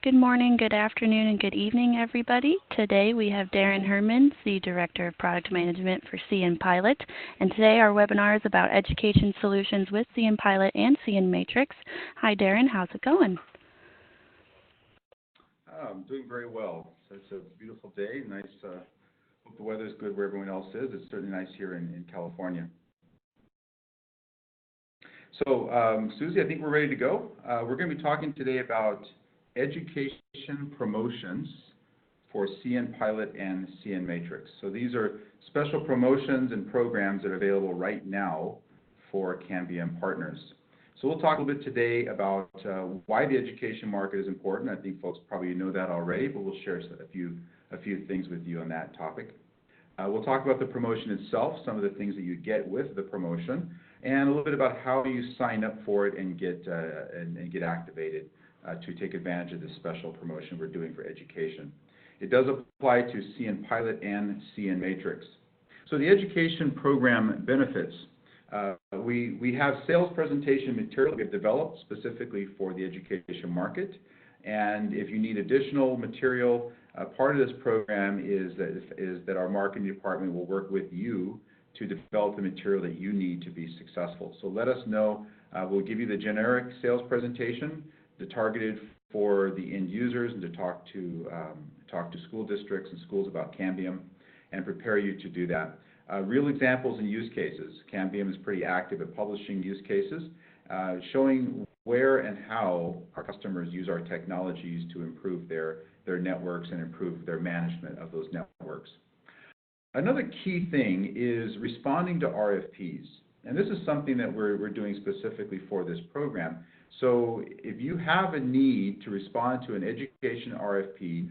Good morning, good afternoon, and good evening, everybody. Today we have Darren Herman, the Director of Product Management for CN Pilot. And today our webinar is about education solutions with CN Pilot and CN Matrix. Hi, Darren. How's it going? I'm doing very well. So it's a beautiful day. Nice. Hope the weather is good where everyone else is. It's certainly nice here in California. So, Susie, I think we're ready to go. We're going to be talking today about education promotions for CN Pilot and CN Matrix. So these are special promotions and programs that are available right now for Cambium partners. So we'll talk a little bit today about why the education market is important. I think folks probably know that already, but we'll share a few things with you on that topic. We'll talk about the promotion itself, some of the things that you get with the promotion, and a little bit about how you sign up for it and get activated to take advantage of this special promotion we're doing for education. It does apply to CN Pilot and CN Matrix. So the education program benefits. We have sales presentation material we have developed specifically for the education market. And if you need additional material, part of this program is that our marketing department will work with you to develop the material that you need to be successful. So let us know. We'll give you the generic sales presentation, targeted for the end users, and to talk to school districts and schools about Cambium and prepare you to do that. Real examples and use cases. Cambium is pretty active at publishing use cases, showing where and how our customers use our technologies to improve their networks and improve their management of those networks. Another key thing is responding to RFPs. And this is something that we're doing specifically for this program. So if you have a need to respond to an education RFP,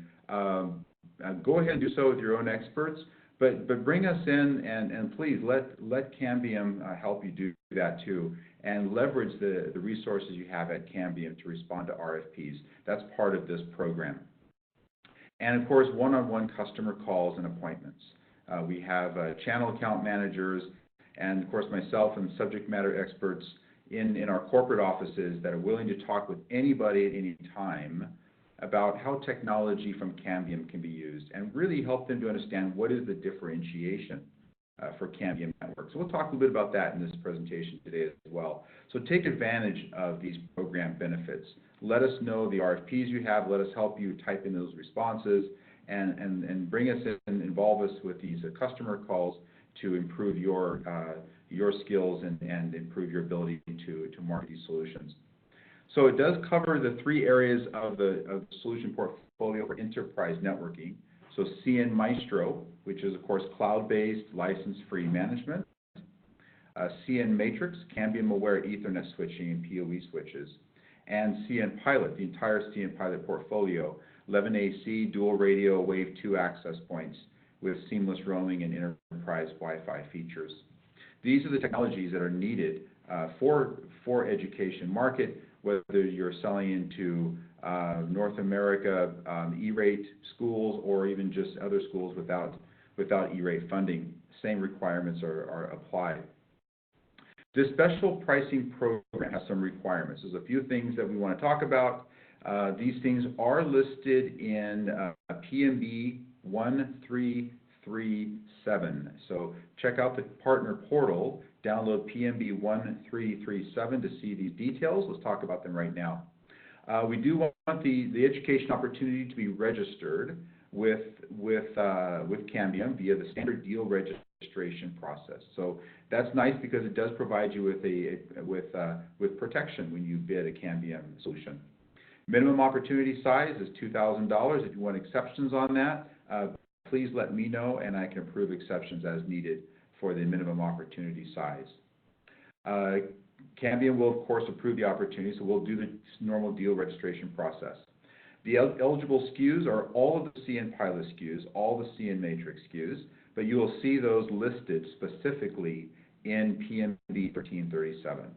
go ahead and do so with your own experts, but bring us in and please let Cambium help you do that too, and leverage the resources you have at Cambium to respond to RFPs. That's part of this program. And of course, one-on-one customer calls and appointments. We have channel account managers and of course myself and subject matter experts in our corporate offices that are willing to talk with anybody at any time about how technology from Cambium can be used and really help them to understand what is the differentiation for Cambium Network. So we'll talk a little bit about that in this presentation today as well. So take advantage of these program benefits. Let us know the RFPs you have. Let us help you type in those responses and bring us in and involve us with these customer calls to improve your skills and improve your ability to market these solutions. So it does cover the three areas of the solution portfolio for enterprise networking. So CN Maestro, which is of course cloud-based, license-free management. CN Matrix, Cambium Aware Ethernet switching and PoE switches. And CN Pilot, the entire CN Pilot portfolio, 11AC, dual radio, Wave 2 access points with seamless roaming and enterprise Wi-Fi features. These are the technologies that are needed for education market, whether you're selling into North America E-rate schools or even just other schools without E-rate funding. Same requirements are applied. This special pricing program has some requirements. There's a few things that we want to talk about. These things are listed in PMB 1337. So check out the partner portal, download PMB 1337 to see these details. Let's talk about them right now. We do want the education opportunity to be registered with Cambium via the standard deal registration process. So that's nice because it does provide you with protection when you bid a Cambium solution. Minimum opportunity size is $2,000. If you want exceptions on that, please let me know and I can approve exceptions as needed for the minimum opportunity size. Cambium will of course approve the opportunity, so we'll do the normal deal registration process. The eligible SKUs are all of the CN Pilot SKUs, all the CN Matrix SKUs, but you will see those listed specifically in PMB 1337.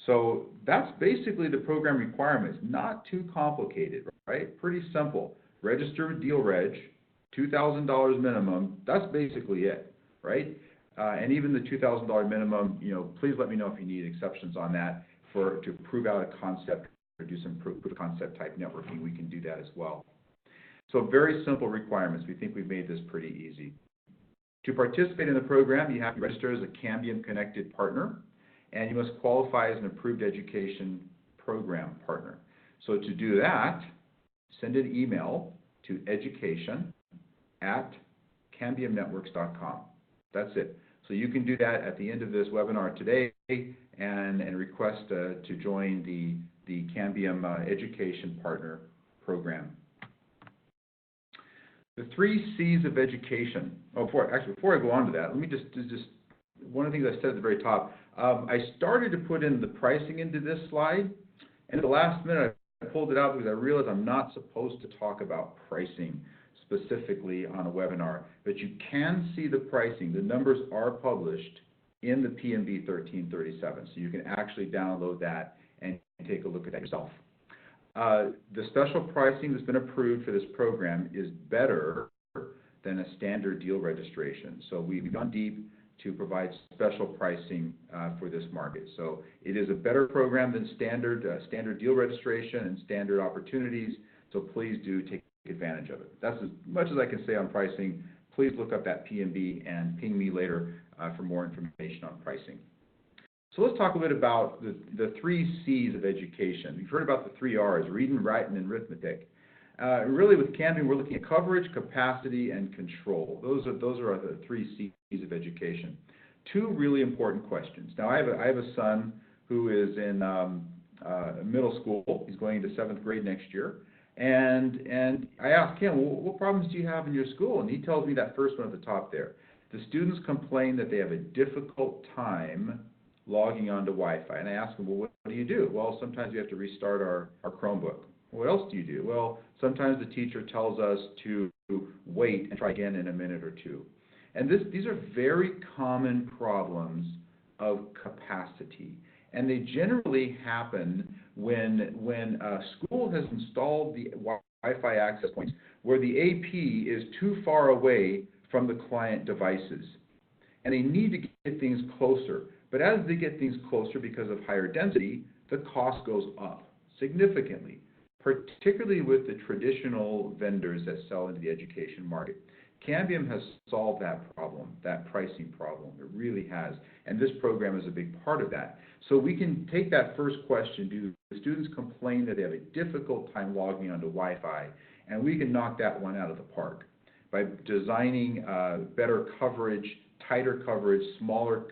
So that's basically the program requirements. Not too complicated, right? Pretty simple. Register with Deal Reg, $2,000 minimum. That's basically it, right? And even the $2,000 minimum, please let me know if you need exceptions on that to prove out a concept or do some proof of concept type networking, we can do that as well. So very simple requirements. We think we've made this pretty easy. To participate in the program, you have to register as a Cambium Connected partner, and you must qualify as an approved education program partner. So to do that, send an email to education@cambiumnetworks.com. That's it. So you can do that at the end of this webinar today and request to join the Cambium Education Partner Program. The 3 C's of education. Oh, before I go on to that, let me just one of the things I said at the very top. I started to put in the pricing into this slide, and at the last minute I pulled it out because I realized I'm not supposed to talk about pricing specifically on a webinar, but you can see the pricing. The numbers are published in the PMB 1337, so you can actually download that and take a look at that yourself. The special pricing that's been approved for this program is better than a standard deal registration. So we've gone deep to provide special pricing for this market. So it is a better program than standard deal registration and standard opportunities. So please do take advantage of it. That's as much as I can say on pricing. Please look up that PMB and ping me later for more information on pricing. So let's talk a bit about the 3 C's of education. You've heard about the 3 R's, reading, writing, and arithmetic. Really with Cambium, we're looking at coverage, capacity, and control. Those are the 3 C's of education. 2 really important questions. Now I have a son who is in middle school. He's going into 7th grade next year. And I asked him, well, what problems do you have in your school? And he tells me that first one at the top there. The students complain that they have a difficult time logging onto Wi-Fi. And I asked him, well, what do you do? Well, sometimes we have to restart our Chromebook. What else do you do? Well, sometimes the teacher tells us to wait and try again in a minute or 2. And these are very common problems of capacity. And they generally happen when a school has installed the Wi-Fi access points where the AP is too far away from the client devices. And they need to get things closer. But as they get things closer because of higher density, the cost goes up significantly, particularly with the traditional vendors that sell into the education market. Cambium has solved that problem, that pricing problem. It really has. And this program is a big part of that. So we can take that first question, do the students complain that they have a difficult time logging onto Wi-Fi? And we can knock that one out of the park by designing better coverage, tighter coverage, smaller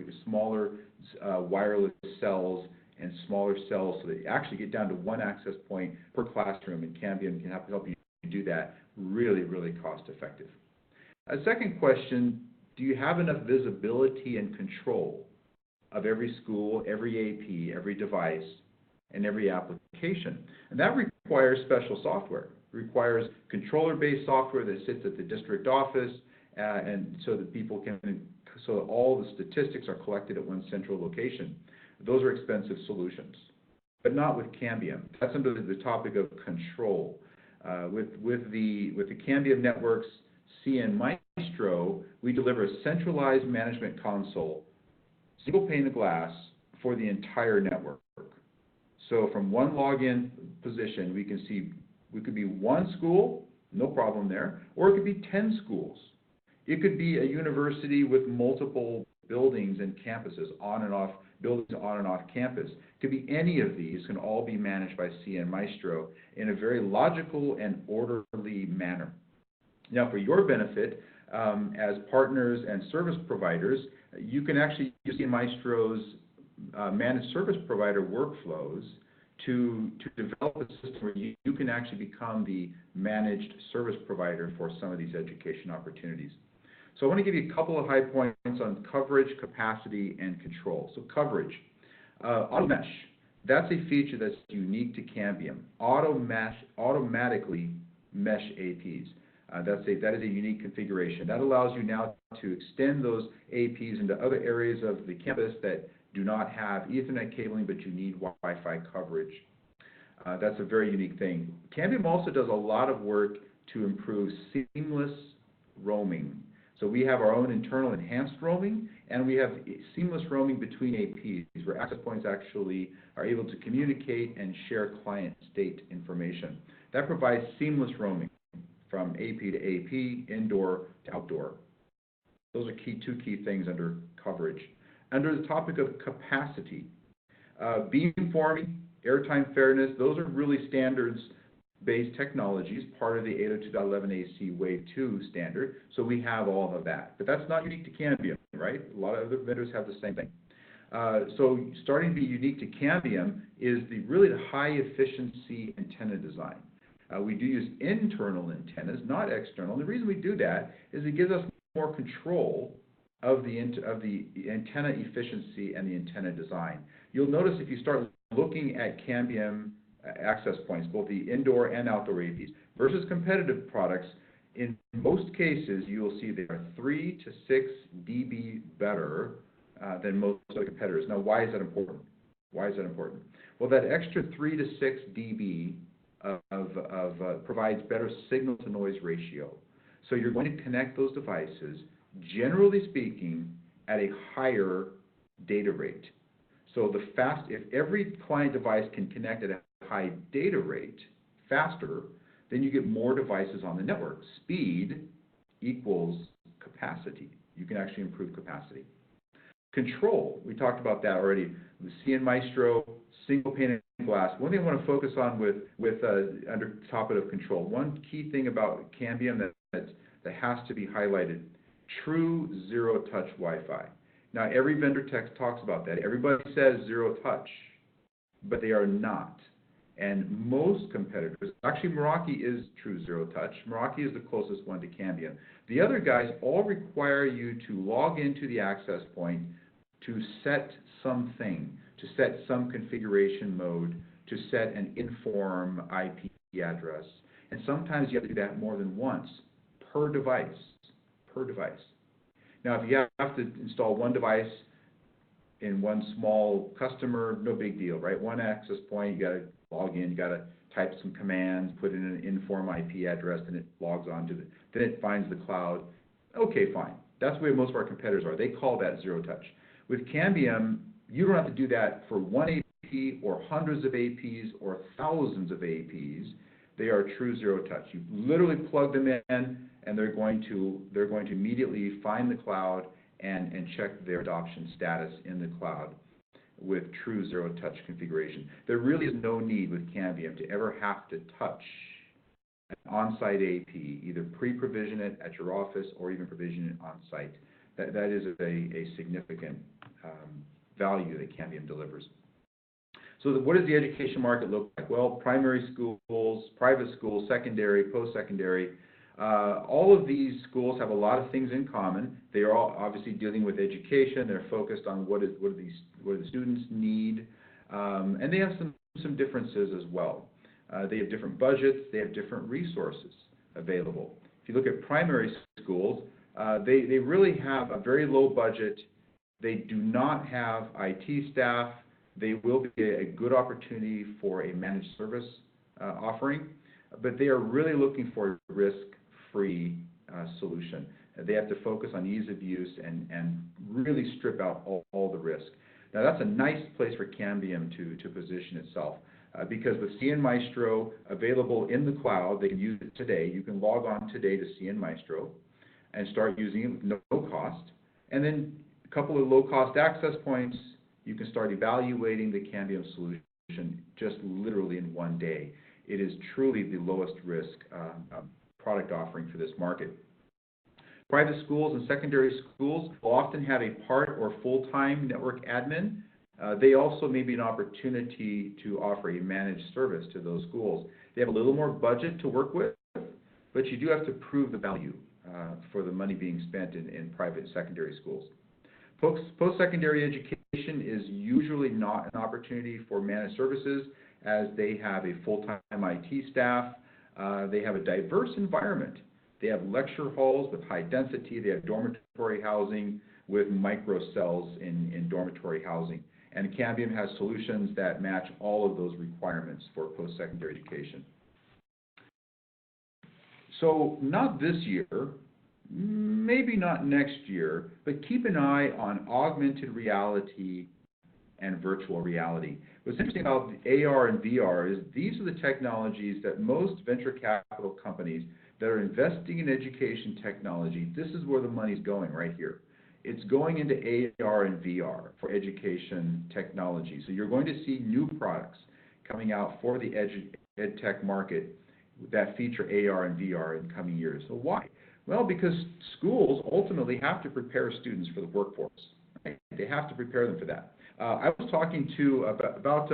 wireless cells, and smaller cells so that you actually get down to 1 access point per classroom, and Cambium can help you do that really, really cost effective. A second question, do you have enough visibility and control of every school, every AP, every device, and every application? And that requires special software. It requires controller-based software that sits at the district office, and so that so that all the statistics are collected at one central location. Those are expensive solutions, but not with Cambium. That's under the topic of control. With the Cambium Networks CN Maestro, we deliver a centralized management console, single pane of glass for the entire network. So from one login position, we could be 1 school, no problem there, or it could be 10 schools. It could be a university with multiple buildings and campuses buildings on and off campus. It could be any of these, can all be managed by CN Maestro in a very logical and orderly manner. Now, for your benefit, as partners and service providers, you can actually use CN Maestro's managed service provider workflows to develop a system where you can actually become the managed service provider for some of these education opportunities. So I want to give you a couple of high points on coverage, capacity, and control. So coverage. Auto Mesh. That's a feature that's unique to Cambium. Automatically mesh APs. That is a unique configuration. That allows you now to extend those APs into other areas of the campus that do not have Ethernet cabling, but you need Wi-Fi coverage. That's a very unique thing. Cambium also does a lot of work to improve seamless roaming. So we have our own internal enhanced roaming, and we have seamless roaming between APs, where access points actually are able to communicate and share client state information. That provides seamless roaming from AP to AP, indoor to outdoor. Those are two key things under coverage. Under the topic of capacity, beamforming, airtime fairness, those are really standards-based technologies, part of the 802.11ac Wave 2 standard, so we have all of that. But that's not unique to Cambium, right? A lot of other vendors have the same thing. So starting to be unique to Cambium is really the high efficiency antenna design. We do use internal antennas, not external. And the reason we do that is it gives us more control of the antenna efficiency and the antenna design. You'll notice if you start looking at Cambium access points, both the indoor and outdoor APs, versus competitive products, in most cases you will see they are 3 to 6 dB better than most of the competitors. Now, why is that important? Why is that important? Well, that extra 3 to 6 dB provides better signal-to-noise ratio. So you're going to connect those devices, generally speaking, at a higher data rate. So if every client device can connect at a high data rate faster, then you get more devices on the network. Speed equals capacity. You can actually improve capacity. Control, we talked about that already. The cnMaestro, single pane of glass. One thing I want to focus on under the topic of control, one key thing about Cambium that has to be highlighted, true zero-touch Wi-Fi. Now, every vendor talks about that. Everybody says zero touch, but they are not. And most competitors, actually Meraki is true zero touch. Meraki is the closest one to Cambium. The other guys all require you to log into the access point to set something, to set some configuration mode, to set an inform IP address. And sometimes you have to do that more than once per device, Now, if you have to install one device in one small customer, no big deal, right? One access point, you got to log in, you got to type some commands, put in an inform IP address, and it logs on to then it finds the cloud. Okay, fine. That's the way most of our competitors are. They call that zero touch. With Cambium, you don't have to do that for one AP or hundreds of APs or thousands of APs. They are true zero touch. You literally plug them in, and they're going to immediately find the cloud and check their adoption status in the cloud with true zero touch configuration. There really is no need with Cambium to ever have to touch an on-site AP, either pre-provision it at your office or even provision it on-site. That is a significant value that Cambium delivers. So what does the education market look like? Well, primary schools, private schools, secondary, post-secondary, all of these schools have a lot of things in common. They are all obviously dealing with education. They're focused on what do the students need, and they have some differences as well. They have different budgets. They have different resources available. If you look at primary schools, they really have a very low budget. They do not have IT staff. They will be a good opportunity for a managed service offering, but they are really looking for a risk-free solution. They have to focus on ease of use and really strip out all the risk. Now, that's a nice place for Cambium to position itself because with cnMaestro available in the cloud, they can use it today. You can log on today to cnMaestro and start using it with no cost. And then a couple of low-cost access points, you can start evaluating the Cambium solution just literally in one day. It is truly the lowest risk product offering for this market. Private schools and secondary schools will often have a part or full-time network admin. They also may be an opportunity to offer a managed service to those schools. They have a little more budget to work with, but you do have to prove the value for the money being spent in private secondary schools. Post-secondary education is usually not an opportunity for managed services as they have a full-time IT staff. They have a diverse environment. They have lecture halls with high density. They have dormitory housing with microcells in dormitory housing. And Cambium has solutions that match all of those requirements for post-secondary education. So not this year, maybe not next year, but keep an eye on augmented reality and virtual reality. What's interesting about the AR and VR is these are the technologies that most venture capital companies that are investing in education technology, this is where the money's going right here. It's going into AR and VR for education technology. So you're going to see new products coming out for the ed tech market that feature AR and VR in coming years. So why? Well, because schools ultimately have to prepare students for the workforce. Right? They have to prepare them for that. I was talking to about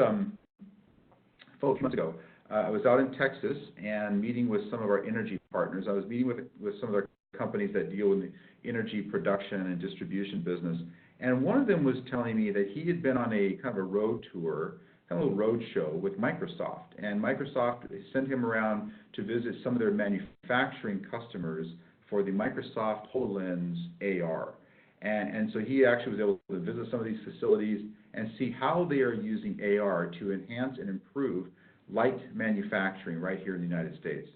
4 months ago. I was out in Texas and meeting with some of our energy partners. I was meeting with some of the companies that deal in the energy production and distribution business. And one of them was telling me that he had been on a kind of a road tour, kind of a little road show with Microsoft. And Microsoft sent him around to visit some of their manufacturing customers for the Microsoft HoloLens AR. And so he actually was able to visit some of these facilities and see how they are using AR to enhance and improve light manufacturing right here in the United States.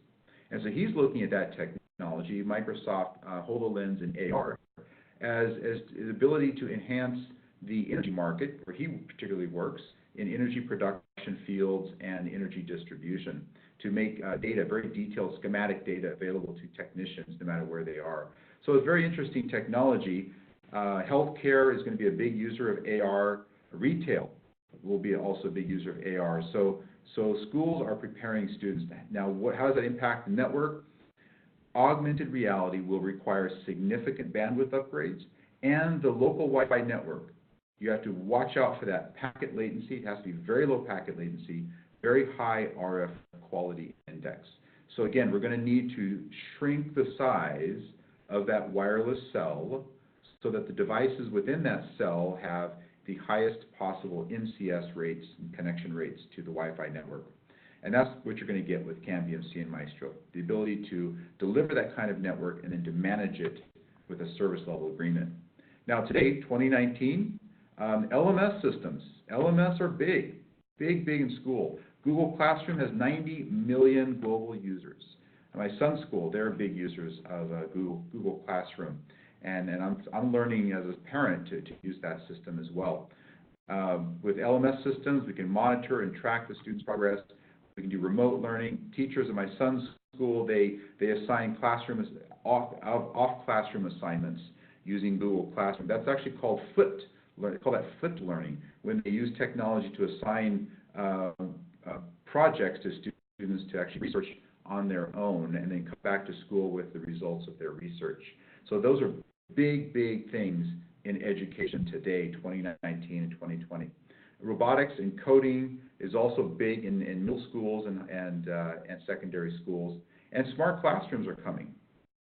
And so he's looking at that technology, Microsoft HoloLens and AR, as the ability to enhance the energy market, where he particularly works, in energy production fields and energy distribution, to make data, very detailed schematic data, available to technicians no matter where they are. So it's very interesting technology. Healthcare is going to be a big user of AR. Retail will be also a big user of AR. So schools are preparing students. Now, how does that impact the network? Augmented reality will require significant bandwidth upgrades, and the local Wi-Fi network. You have to watch out for that packet latency. It has to be very low packet latency, very high RF quality index. So again, we're going to need to shrink the size of that wireless cell so that the devices within that cell have the highest possible NCS rates and connection rates to the Wi-Fi network. And that's what you're going to get with Cambium cnMaestro, the ability to deliver that kind of network and then to manage it with a service level agreement. Now today, 2019, LMS systems. LMS are big in school. Google Classroom has 90 million global users. And my son's school, they're big users of Google Classroom. And I'm learning as a parent to use that system as well. With LMS systems, we can monitor and track the students' progress. We can do remote learning. Teachers at my son's school, they assign off classroom assignments using Google Classroom. That's actually called flipped. They call that flipped learning, when they use technology to assign projects to students to actually research on their own and then come back to school with the results of their research. So those are big things in education today, 2019 and 2020. Robotics and coding is also big in middle schools and secondary schools. And smart classrooms are coming,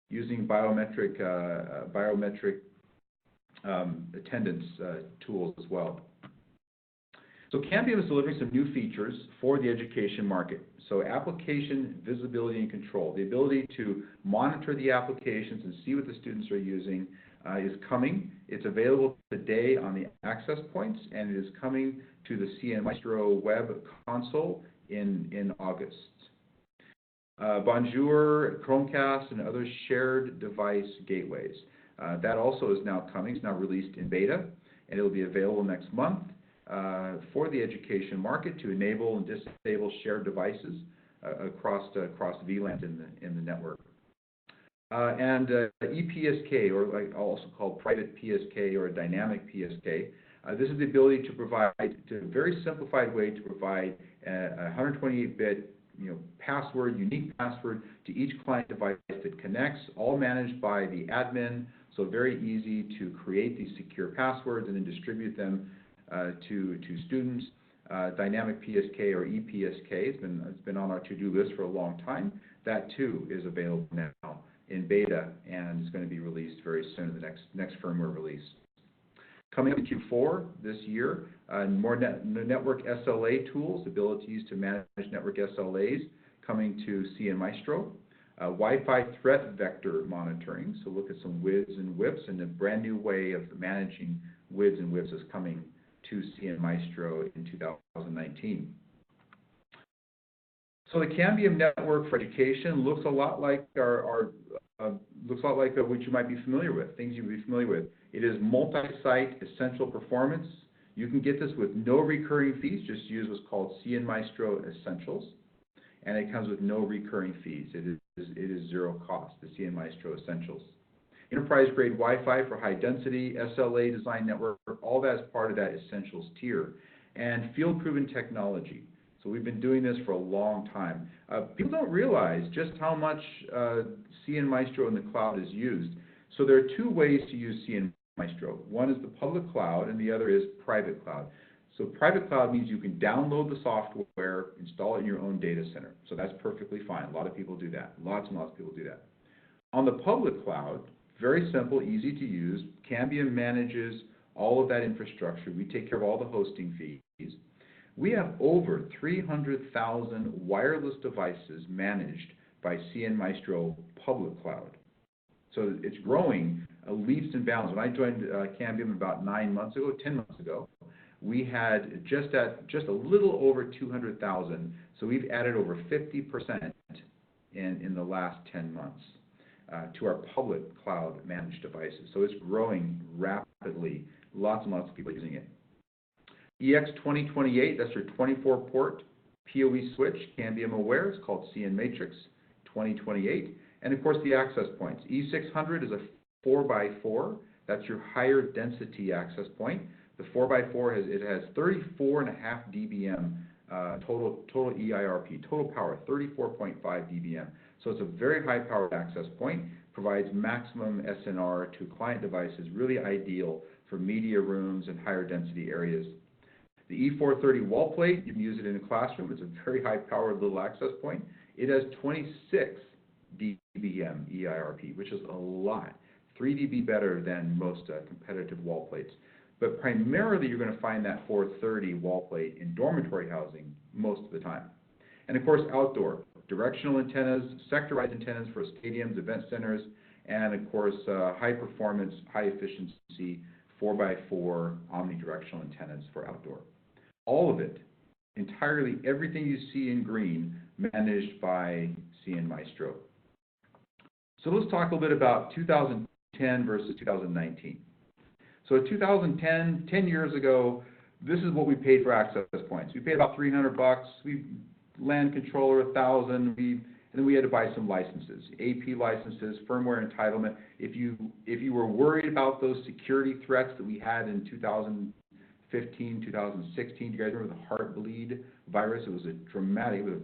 using biometric attendance tools as well. So Cambium is delivering some new features for the education market. So application visibility and control, the ability to monitor the applications and see what the students are using is coming. It's available today on the access points, and it is coming to the cnMaestro web console in August. Bonjour, Chromecast, and other shared device gateways. That also is now coming. It's now released in beta, and it will be available next month for the education market to enable and disable shared devices across VLANs in the network. And ePSK, or like also called private PSK or a dynamic PSK. This is the ability to provide, a very simplified way to provide a 128-bit password, unique password to each client device that connects, all managed by the admin. So very easy to create these secure passwords and then distribute them to students. Dynamic PSK or ePSK, it's been on our to-do list for a long time. That too is available now in beta and is going to be released very soon in the next firmware release. Coming up in Q4 this year, more network SLA tools, abilities to manage network SLAs coming to cnMaestro. Wi-Fi threat vector monitoring, so look at some WIDs and WIPs, and a brand new way of managing WIDs and WIPs is coming to cnMaestro in 2019. So the Cambium Network for Education looks a lot like what you might be familiar with, things you'd be familiar with. It is multi-site essential performance. You can get this with no recurring fees. Just use what's called CNMaestro Essentials, and it comes with no recurring fees. It is zero cost, the CNMaestro Essentials. Enterprise-grade Wi-Fi for high density, SLA design network, all that is part of that Essentials tier. And field-proven technology. So we've been doing this for a long time. People don't realize just how much CNMaestro in the cloud is used. So there are two ways to use CNMaestro. One is the public cloud, and the other is private cloud. So private cloud means you can download the software, install it in your own data center. So that's perfectly fine. A lot of people do that. Lots and lots of people do that. On the public cloud, very simple, easy to use. Cambium manages all of that infrastructure. We take care of all the hosting fees. We have over 300,000 wireless devices managed by CNMaestro Public Cloud. So it's growing leaps and bounds. When I joined Cambium about 10 months ago, we had just a little over 200,000. So we've added over 50% in the last 10 months to our public cloud managed devices. So it's growing rapidly. Lots and lots of people using it. EX2028, that's your 24-port PoE switch, Cambium Aware. It's called CNMatrix 2028. And of course, the access points. E600 is a 4x4. That's your higher density access point. The 4x4 has 34.5 dBm total EIRP, total power, 34.5 dBm. So it's a very high powered access point, provides maximum SNR to client devices, really ideal for media rooms and higher density areas. The E430 wall plate, you can use it in a classroom. It's a very high powered little access point. It has 26 dBm EIRP, which is a lot, 3 dB better than most competitive wall plates. But primarily, you're going to find that 430 wall plate in dormitory housing most of the time. And of course, outdoor, directional antennas, sectorized antennas for stadiums, event centers, and of course, high performance, high efficiency 4x4 omnidirectional antennas for outdoor. All of it, entirely everything you see in green, managed by CNMaestro. So let's talk a little bit about 2010 versus 2019. So in 2010, 10 years ago, this is what we paid for access points. We paid about $300. We LAN controller $1,000. And then we had to buy some licenses, AP licenses, firmware entitlement. If you were worried about those security threats that we had in 2015, 2016, do you guys remember the Heartbleed virus? It was a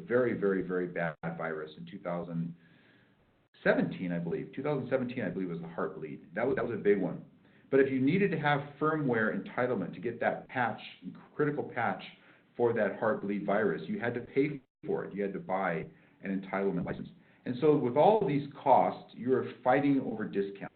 very, very, very bad virus in 2017, I believe. 2017, I believe, was the Heartbleed. That was a big one. But if you needed to have firmware entitlement to get that patch, critical patch for that Heartbleed virus, you had to pay for it. You had to buy an entitlement license. And so with all of these costs, you're fighting over discount.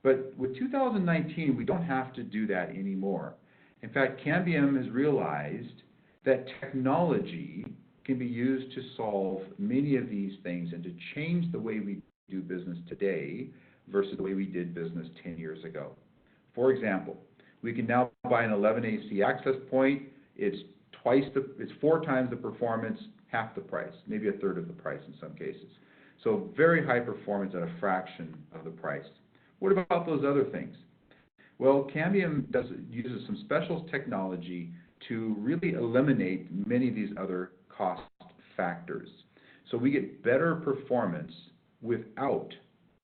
But with 2019, we don't have to do that anymore. In fact, Cambium has realized that technology can be used to solve many of these things and to change the way we do business today versus the way we did business 10 years ago. For example, we can now buy an 11AC access point. It's 4 times the performance, half the price, maybe a third of the price in some cases. So very high performance at a fraction of the price. What about those other things? Well, Cambium uses some special technology to really eliminate many of these other cost factors. So we get better performance without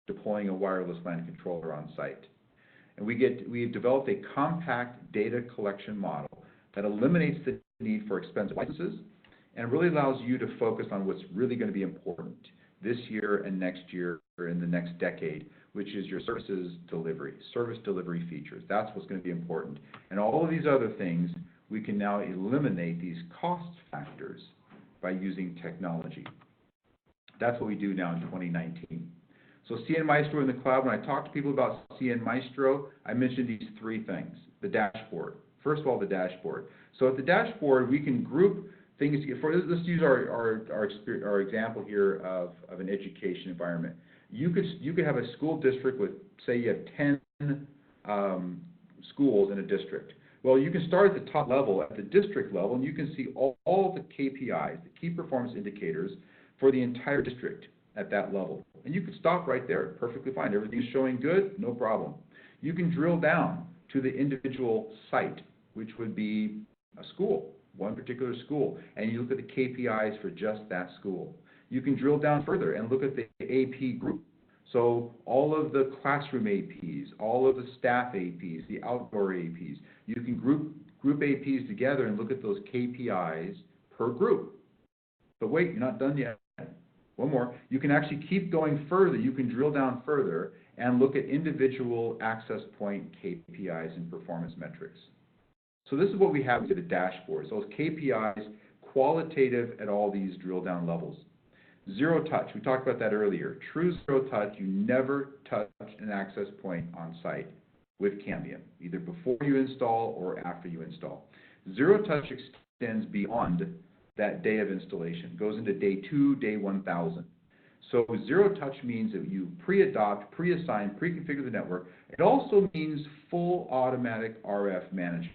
deploying a wireless LAN controller on site. And we've developed a compact data collection model that eliminates the need for expensive licenses and really allows you to focus on what's really going to be important this year and next year or in the next decade, which is your service delivery features. That's what's going to be important. And all of these other things, we can now eliminate these cost factors by using technology. That's what we do now in 2019. So CNMaestro in the cloud, when I talk to people about CNMaestro, I mentioned these 3 things. The dashboard. First of all, the dashboard. So at the dashboard, we can group things together. Let's use our example here of an education environment. You could have a school district with, say you have 10 schools in a district. Well, you can start at the top level, at the district level, and you can see all the KPIs, the key performance indicators for the entire district at that level. And you can stop right there, perfectly fine. Everything's showing good, no problem. You can drill down to the individual site, which would be a school, one particular school, and you look at the KPIs for just that school. You can drill down further and look at the AP group. So all of the classroom APs, all of the staff APs, the outdoor APs, you can group APs together and look at those KPIs per group. But wait, you're not done yet. One more. You can actually keep going further. You can drill down further and look at individual access point KPIs and performance metrics. So this is what we have with the dashboards, those KPIs, qualitative at all these drill down levels. Zero touch, we talked about that earlier. True zero touch, you never touch an access point on site with Cambium, either before you install or after you install. Zero touch extends beyond that day of installation, goes into day 2, day 1000. So zero touch means that you pre-adopt, pre-assign, pre-configure the network. It also means full automatic RF management,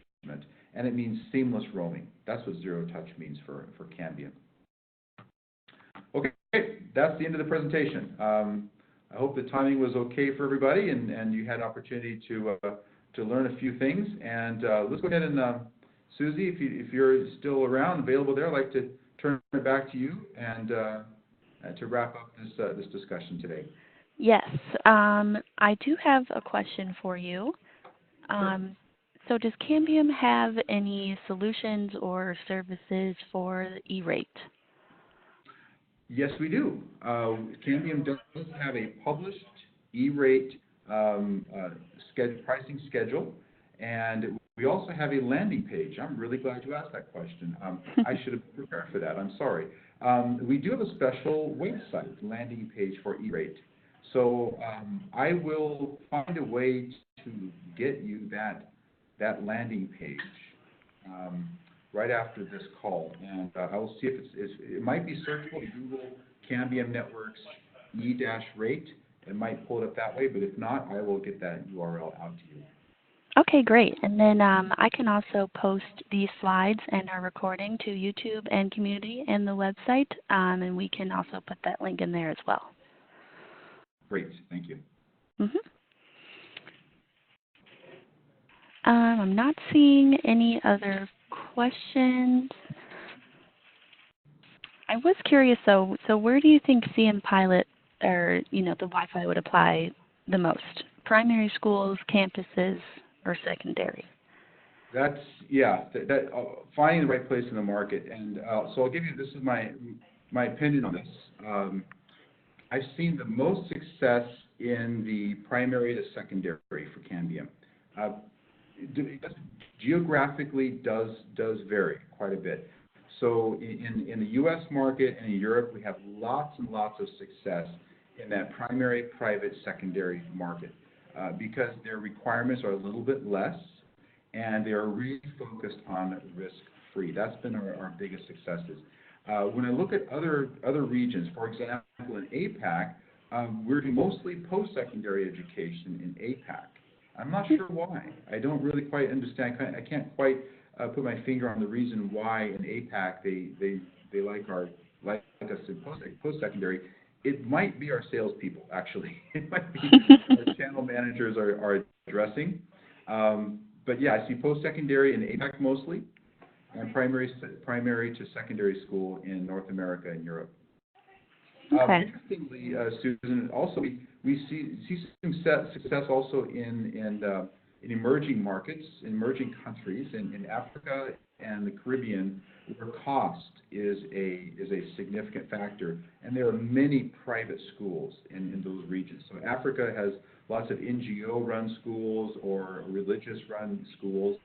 and it means seamless roaming. That's what zero touch means for Cambium. Okay, that's the end of the presentation. I hope the timing was okay for everybody, and you had an opportunity to learn a few things. And let's go ahead and Susie, if you're still around, available there, I'd like to turn it back to you and to wrap up this discussion today. Yes, I do have a question for you. Sure. So does Cambium have any solutions or services for the E-rate? Yes, we do. Cambium does have a published E-rate pricing schedule, and we also have a landing page. I'm really glad you asked that question. I should have prepared for that. I'm sorry. We do have a special website landing page for E-rate. So I will find a way to get you that landing page right after this call, and I will see if it might be searchable. Google Cambium Networks E-rate. It might pull it up that way, but if not, I will get that URL out to you. Okay, great. And then I can also post these slides and our recording to YouTube and community and the website, and we can also put that link in there as well. Great, thank you. I'm not seeing any other questions. I was curious though, so where do you think CN Pilot or the Wi-Fi would apply the most? Primary schools, campuses, or secondary? That's finding the right place in the market, and so I'll give you, this is my opinion on this. I've seen the most success in the primary to secondary for Cambium. Geographically does vary quite a bit. So in the U.S. market and in Europe, we have lots and lots of success in that primary, private, secondary market because their requirements are a little bit less, and they are really focused on risk-free. That's been our biggest successes. When I look at other regions, for example, in APAC, we're doing mostly post-secondary education in APAC. I'm not sure why. I don't really quite understand. I can't quite put my finger on the reason why in APAC they like us in post-secondary. It might be our salespeople, actually. It might be our channel managers are addressing. But yeah, I see post-secondary in APAC mostly, and primary to secondary school in North America and Europe. Okay. Interestingly, Susan, also we see some success also in emerging markets, emerging countries, in Africa and the Caribbean, where cost is a significant factor, and there are many private schools in those regions. So Africa has lots of NGO-run schools or religious-run schools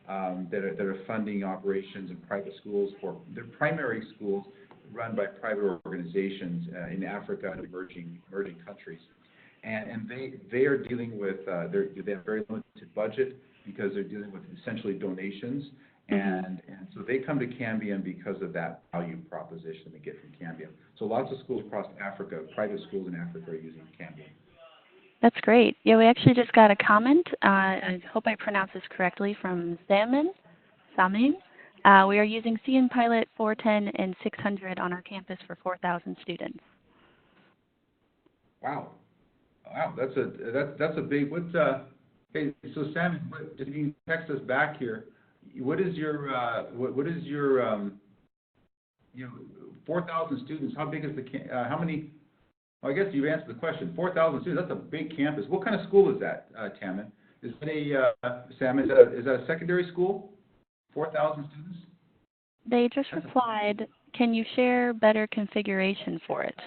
that are funding operations in private schools for their primary schools run by private organizations in Africa and emerging countries. And they are dealing with, they have very limited budget because they're dealing with essentially donations. And so they come to Cambium because of that value proposition they get from Cambium. So lots of schools across Africa, private schools in Africa are using Cambium. That's great. Yeah, we actually just got a comment. I hope I pronounced this correctly from Samin. We are using CN Pilot 410 and 600 on our campus for 4,000 students. Wow. Wow, that's a big. Hey, so Sam, if you can text us back here, what is your 4,000 students? How big is how many? Well, I guess you've answered the question. 4,000 students. That's a big campus. What kind of school is that, Tamin? Is that Sam? Is that a secondary school? 4,000 students. They just replied, "Can you share better configuration for it?"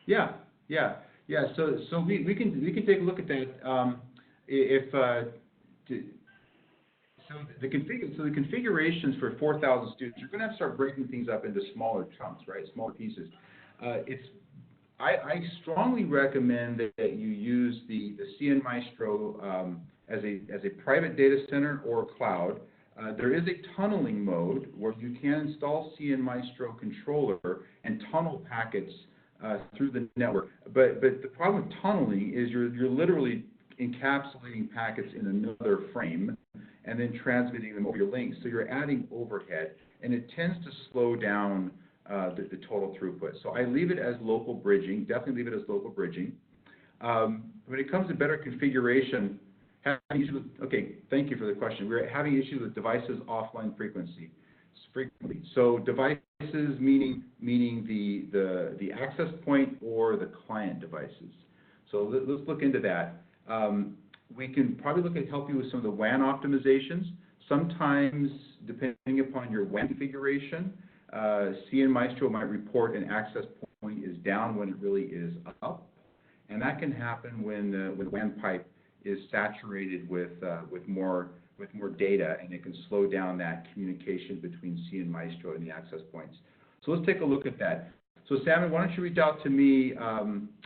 Yeah. So we can take a look at that. The configurations for 4,000 students, you're going to have to start breaking things up into smaller chunks, right? Smaller pieces. I strongly recommend that you use the CN Maestro as a private data center or cloud. There is a tunneling mode where you can install CN Maestro controller and tunnel packets through the network. But the problem with tunneling is you're literally encapsulating packets in another frame and then transmitting them over your links. So you're adding overhead, and it tends to slow down the total throughput. So I leave it as local bridging, definitely leave it as local bridging. When it comes to better configuration, okay, thank you for the question. We're having issues with devices offline frequently. So devices meaning the access point or the client devices. So let's look into that. We can probably look at help you with some of the WAN optimizations. Sometimes, depending upon your WAN configuration, CN Maestro might report an access point is down when it really is up, and that can happen when the WAN pipe is saturated with more data, and it can slow down that communication between CN Maestro and the access points. So let's take a look at that. So Salmon, why don't you reach out to me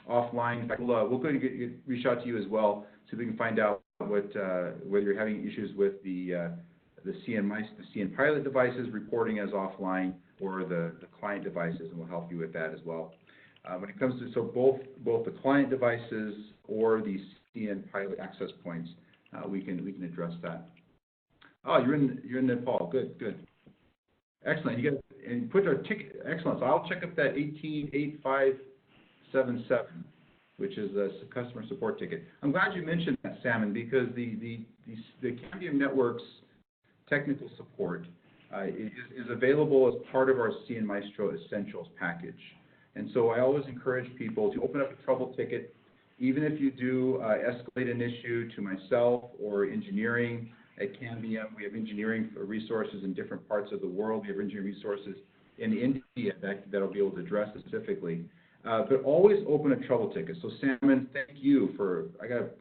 offline? In fact, we'll go and reach out to you as well, so we can find out whether you're having issues with the CN Pilot devices reporting as offline or the client devices, and we'll help you with that as well. When it comes to both the client devices or the CN Pilot access points, we can address that. Oh, you're in Nepal. Good. Excellent. You put our ticket. Excellent. So I'll check up that 188577, which is a customer support ticket. I'm glad you mentioned that, Salmon, because the Cambium Networks technical support is available as part of our CN Maestro Essentials package. And so I always encourage people to open up a trouble ticket, even if you do escalate an issue to myself or engineering at Cambium. We have engineering resources in different parts of the world. We have engineering resources in India that'll be able to address specifically. But always open a trouble ticket. So Salmon, thank you I got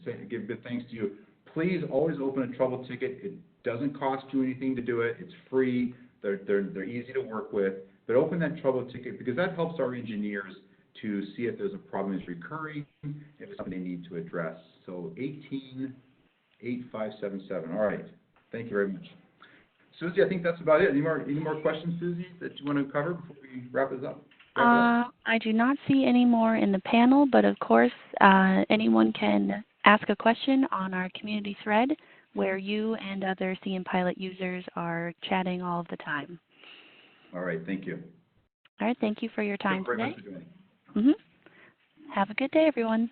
to give big thanks to you. Please always open a trouble ticket. It doesn't cost you anything to do it. It's free. They're easy to work with. But open that trouble ticket because that helps our engineers to see if there's a problem that's recurring, if it's something they need to address. So 188577. All right. Thank you very much. Susie, I think that's about it. Any more questions, Susie, that you want to cover before we wrap this up? I do not see any more in the panel, but of course, anyone can ask a question on our community thread where you and other CN Pilot users are chatting all the time. All right. Thank you. All right. Thank you for your time today. Have a good day, everyone.